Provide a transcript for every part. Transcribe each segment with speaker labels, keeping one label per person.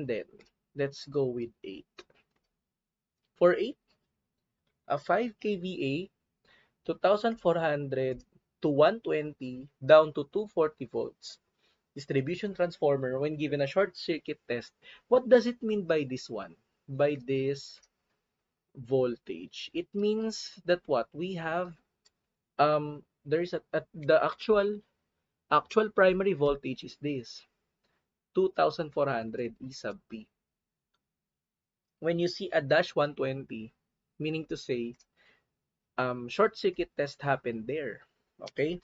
Speaker 1: And then, let's go with 8. For 8, a 5 kVA, 2400 to 120 down to 240 volts distribution transformer when given a short circuit test. What does it mean by this one? By this voltage? It means that what? We have there is the actual primary voltage is this 2400 E sub P. When you see a dash 120, meaning to say short circuit test happened there. Okay?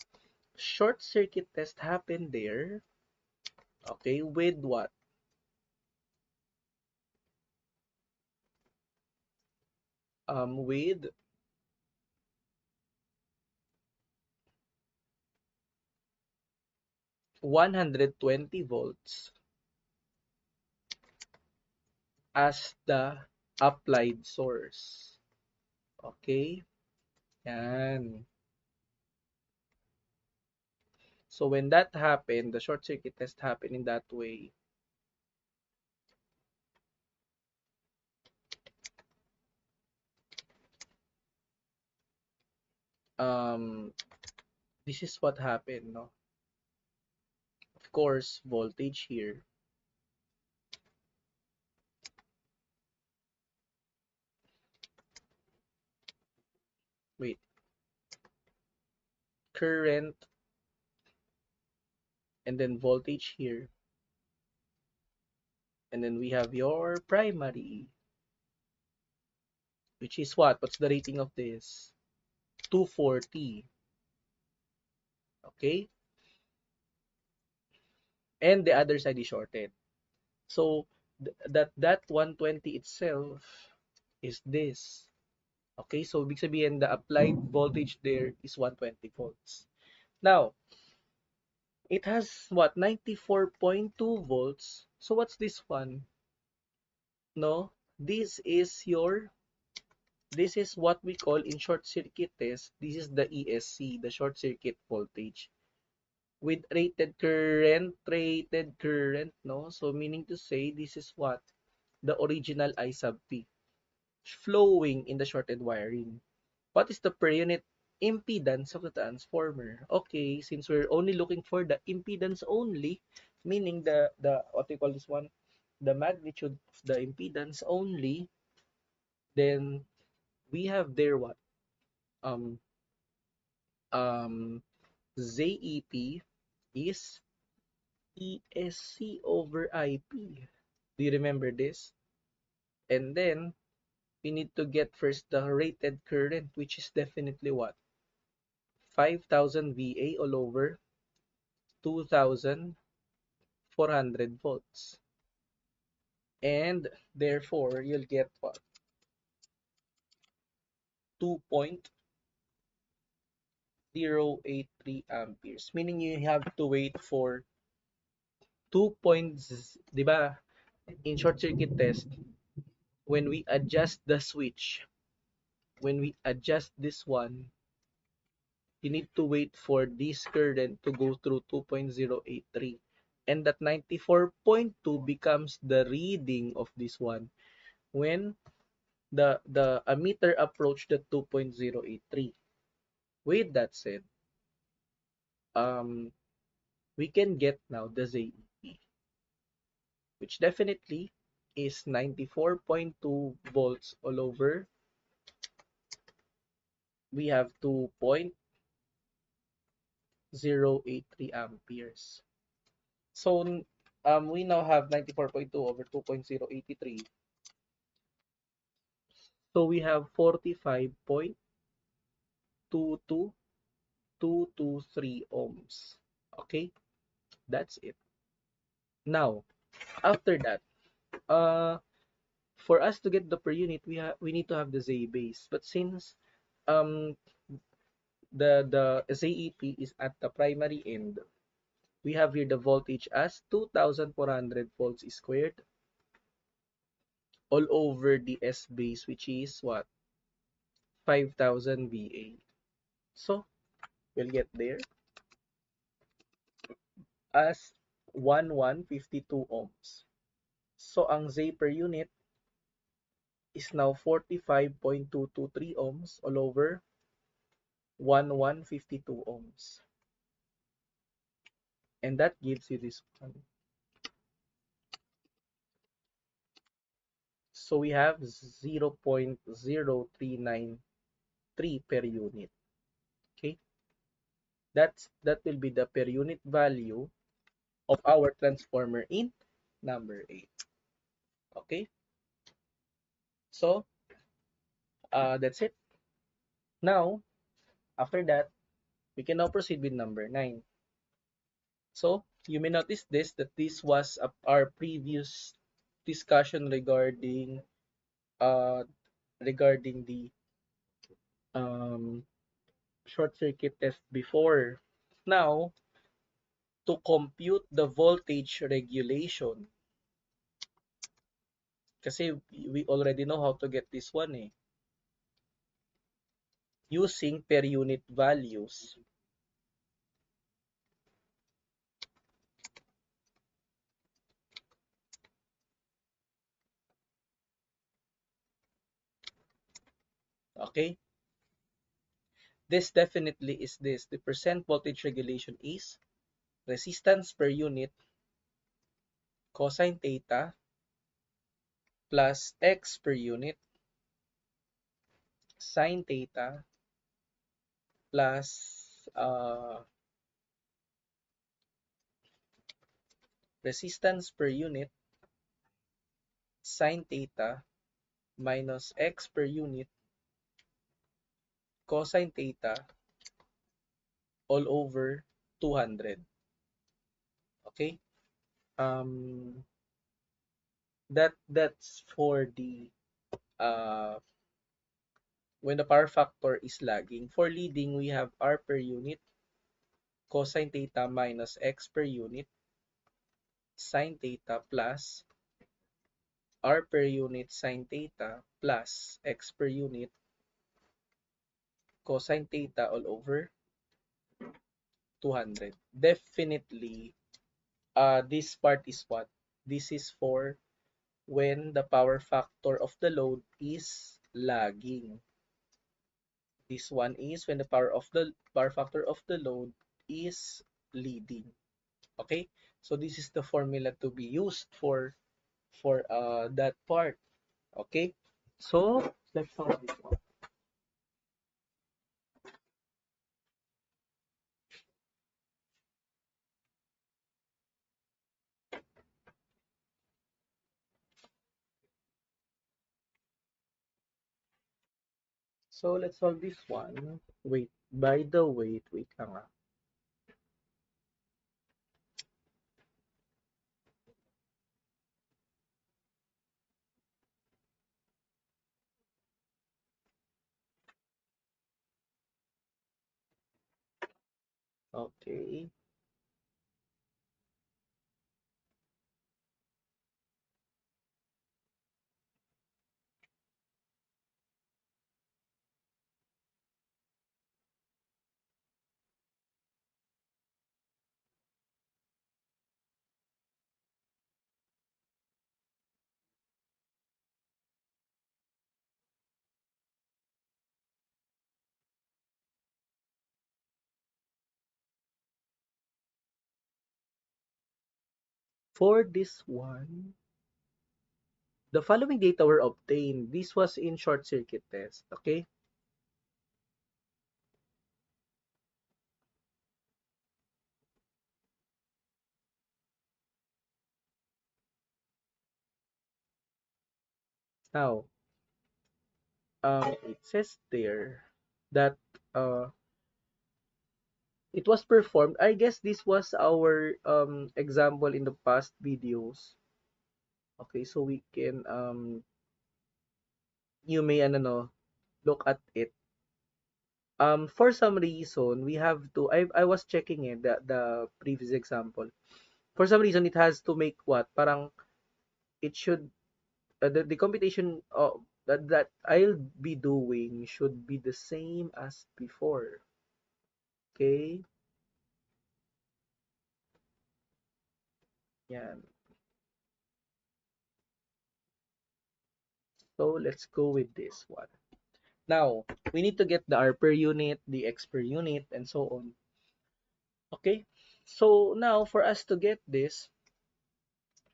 Speaker 1: Short circuit test happened there. Okay, with what? With 120 volts as the applied source. Okay? Yan. So when that happened, the short circuit test happened in that way. Um, this is what happened, no? Of course, voltage here. Wait. Current and then voltage here. And then we have your primary, which is what? What's the rating of this? 240. Okay? And the other side is shorted. So that 120 itself is this. Okay, so ibig sabihin the applied voltage there is 120 volts. Now, it has what 94.2 volts. So what's this one? No, this is what we call in short circuit test. This is the ESC, the short circuit voltage with rated current, no? So meaning to say this is what the original I sub P flowing in the shorted wiring. What is the per unit impedance of the transformer? Okay, since we're only looking for the impedance only, meaning the what do you call this one? The magnitude of the impedance only, then we have there what? Um ZEP is ESC over IP. Do you remember this? And then we need to get first the rated current, which is definitely what? 5,000 VA all over 2,400 volts. And therefore, you'll get what? 2.083 amperes. Meaning you have to wait for 2 points, di ba? In short circuit test, when we adjust the switch, when we adjust this one, you need to wait for this current to go through 2.083. And that 94.2 becomes the reading of this one when the ammeter approached the 2.083. With that said, um, we can get now the ZEP, which definitely is 94.2 volts all over. We have 2.083 amperes. So we now have 94.2 over 2.083. So we have 45.22223 ohms. Okay, that's it. Now, after that, uh, for us to get the per unit, we need to have the Z base. But since um the ZEP is at the primary end, we have here the voltage as 2,400 volts squared all over the S base, which is what? 5,000 VA. So we'll get there as 1152 ohms. So, ang Z per unit is now 45.223 ohms all over 1152 ohms. And that gives you this one. So we have 0.0393 per unit. Okay? That will be the per unit value of our transformer in number 8. Okay? So, that's it. Now, after that, we can now proceed with number 9. So, you may notice that this was our previous discussion uh, regarding the um, short circuit test before. Now, to compute the voltage regulation, kasi we already know how to get this one using per unit values. Okay? This definitely is this. The percent voltage regulation is resistance per unit cosine theta plus x per unit sine theta plus resistance per unit sine theta minus x per unit cosine theta all over 200. Okay? Um, that's for the uh, when the power factor is lagging. For leading, we have R per unit cosine theta minus x per unit sine theta plus R per unit sine theta plus x per unit cosine theta all over 200. Definitely, this part is what? This is for when the power factor of the load is lagging. This one is when the power factor of the load is leading. Okay? So this is the formula to be used for that part. Okay? So let's solve this one. So let's solve this one. Wait, by the wait lang ah. Okay. For this one, the following data were obtained. This was in short circuit test. Okay. Now, it says there that it was performed. I guess this was our example in the past videos. Okay, so we can you may look at it. For some reason we have to. I was checking it the previous example. For some reason it has to make what? Parang it should the computation that I'll be doing should be the same as before. Okay? Yan. So let's go with this one. Now, we need to get the R per unit, the X per unit, and so on. Okay? So now, for us to get this,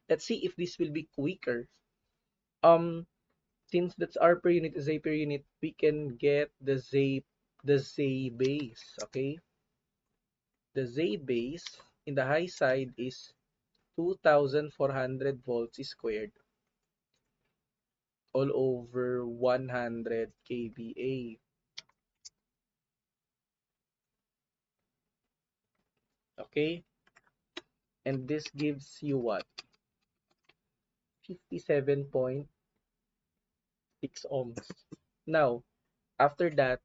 Speaker 1: let's see if this will be quicker. Um, since that's R per unit, Z per unit, we can get the Z base. Okay? The Z base in the high side is 2,400 volts squared all over 100 kVA. Okay? And this gives you what? 57.6 ohms. Now, after that,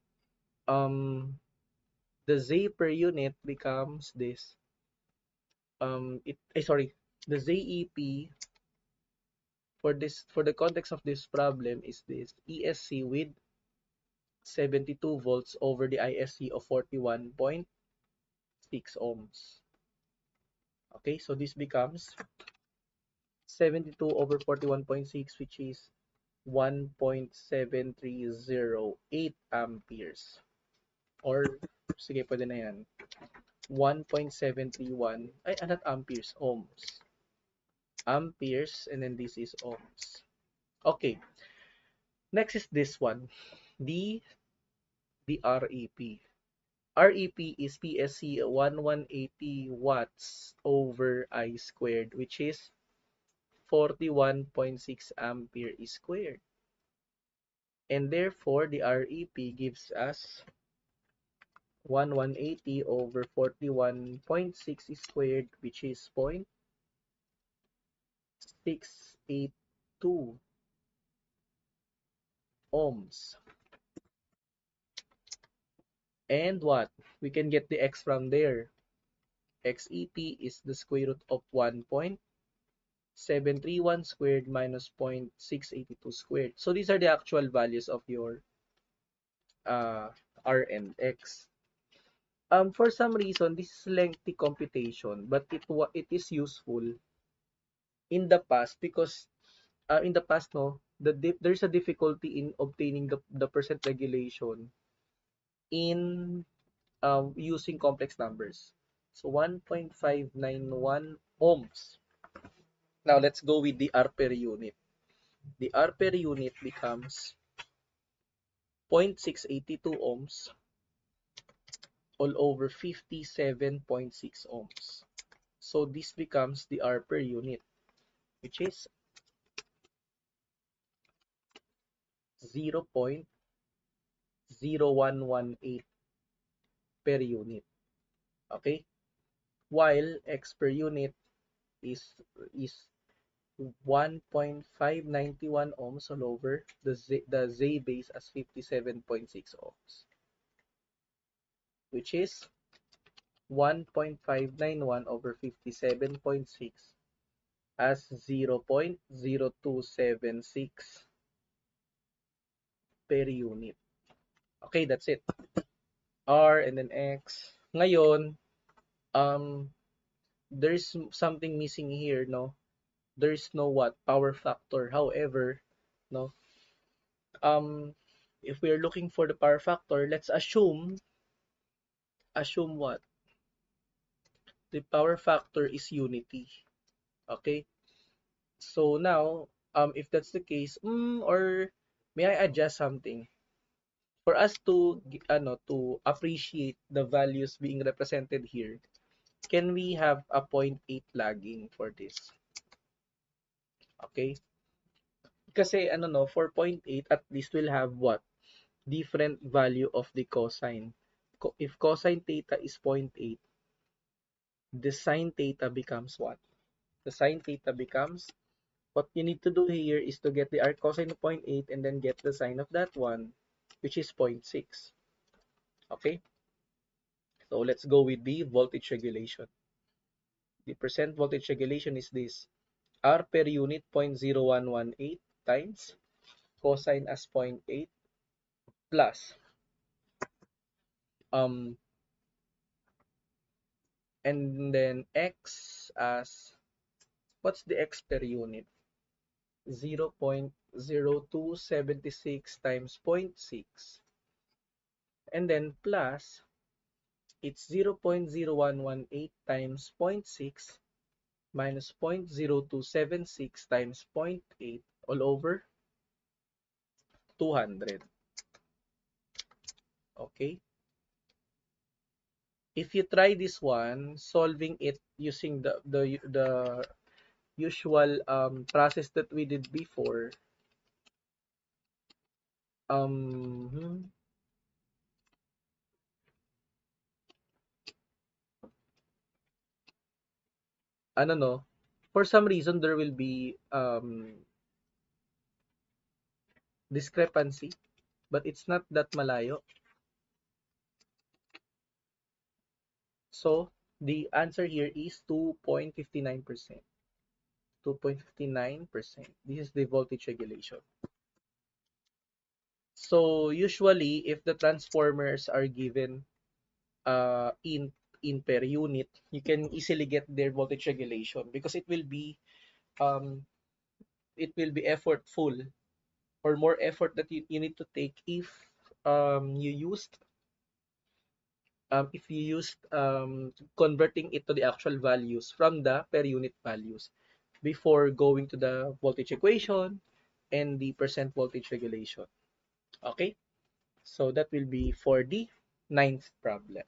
Speaker 1: the Z per unit becomes this. Sorry, the ZEP for the context of this problem is this ESC with 72 volts over the ISC of 41.6 ohms. Okay, so this becomes 72 over 41.6, which is 1.7308 amperes. Or, sige, pwede na yan. 1.731, not amperes, ohms. Amperes, and then this is ohms. Okay, next is this one, the REP. REP is PSC 1180 watts over I squared, which is 41.6 ampere squared. And therefore, the REP gives us 1180 over 41.6 squared, which is 0.682 ohms. And what? We can get the X from there. XEP is the square root of 1.731 squared minus 0.682 squared. So these are the actual values of your R and X. For some reason, this is lengthy computation, but it is useful in the past because in the past, no, there's a difficulty in obtaining the percent regulation in using complex numbers. So 1.591 ohms. Now let's go with the R per unit. The R per unit becomes 0.682 ohms all over 57.6 ohms. So this becomes the R per unit, which is 0.0118 per unit. Okay? While X per unit is 1.591 ohms all over the Z base as 57.6 ohms, which is 1.591 over 57.6 as 0.0276 per unit. Okay, that's it. R and then X. Ngayon, um, there's something missing here, no? There's no what? Power factor. However, no? Um, if we're looking for the power factor, let's assume what? The power factor is unity. Okay? So now, if that's the case, or may I adjust something? For us to appreciate the values being represented here, can we have a 0.8 lagging for this? Okay? Kasi no, for 0.8 at least we'll have what? Different value of the cosine. If cosine theta is 0.8, the sine theta becomes what? The sine theta becomes, what you need to do here is to get the arc cosine of 0.8 and then get the sine of that one, which is 0.6. Okay? So let's go with the voltage regulation. The percent voltage regulation is this. R per unit 0.0118 times cosine as 0.8 plus um and then X as, what's the X per unit? 0.0276 times zero point 0.6, and then plus it's 0.0118 times zero point 0.6 minus 0.0276 times zero point 0.8 all over 200. Okay? If you try this one, solving it using the usual process that we did before, um, ano no, for some reason there will be discrepancy, but it's not that malayo. So the answer here is 2.59%. 2.59%. This is the voltage regulation. So usually, if the transformers are given in per unit, you can easily get their voltage regulation because um, it will be effortful or more effort that you need to take you used if you used converting it to the actual values from the per unit values before going to the voltage equation and the percent voltage regulation. Okay, so that will be for the ninth problem.